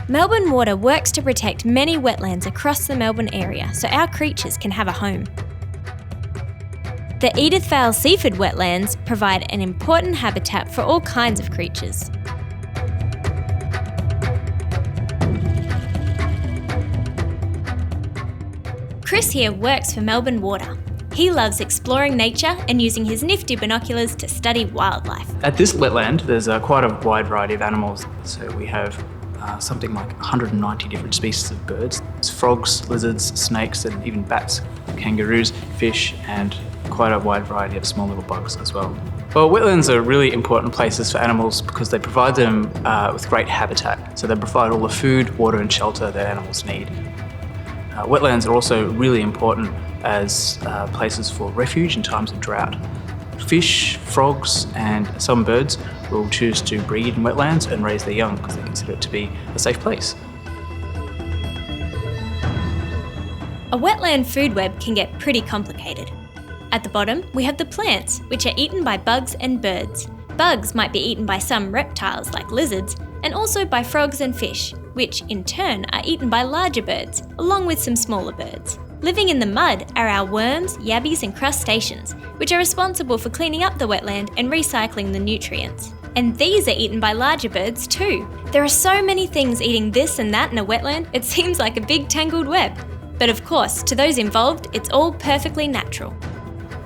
Melbourne Water works to protect many wetlands across the Melbourne area so our creatures can have a home. The Edith Vale Seaford wetlands provide an important habitat for all kinds of creatures. Chris here works for Melbourne Water. He loves exploring nature and using his nifty binoculars to study wildlife. At this wetland, there's quite a wide variety of animals. So we have something like 190 different species of birds. There's frogs, lizards, snakes, and even bats, kangaroos, fish, and quite a wide variety of small little bugs as well. Well, wetlands are really important places for animals because they provide them with great habitat. So they provide all the food, water, and shelter that animals need. Wetlands are also really important as places for refuge in times of drought. Fish, frogs, and some birds will choose to breed in wetlands and raise their young because they consider it to be a safe place. A wetland food web can get pretty complicated. At the bottom, we have the plants, which are eaten by bugs and birds. Bugs might be eaten by some reptiles like lizards, and also by frogs and fish, which in turn are eaten by larger birds, along with some smaller birds. Living in the mud are our worms, yabbies and crustaceans, which are responsible for cleaning up the wetland and recycling the nutrients. And these are eaten by larger birds too. There are so many things eating this and that in a wetland, it seems like a big tangled web. But of course, to those involved, it's all perfectly natural.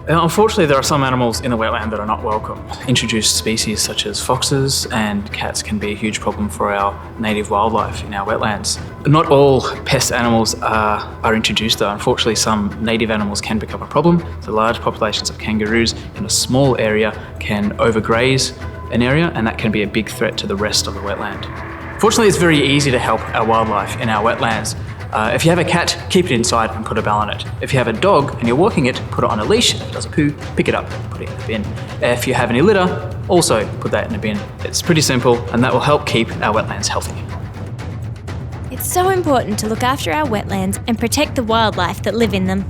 Unfortunately, there are some animals in the wetland that are not welcome. Introduced species such as foxes and cats can be a huge problem for our native wildlife in our wetlands. Not all pest animals are introduced though. Unfortunately, some native animals can become a problem. So large populations of kangaroos in a small area can overgraze an area, and that can be a big threat to the rest of the wetland. Fortunately, it's very easy to help our wildlife in our wetlands. If you have a cat, keep it inside and put a bell on it. If you have a dog and you're walking it, put it on a leash. If it does a poo, pick it up and put it in the bin. If you have any litter, also put that in the bin. It's pretty simple, and that will help keep our wetlands healthy. It's so important to look after our wetlands and protect the wildlife that live in them.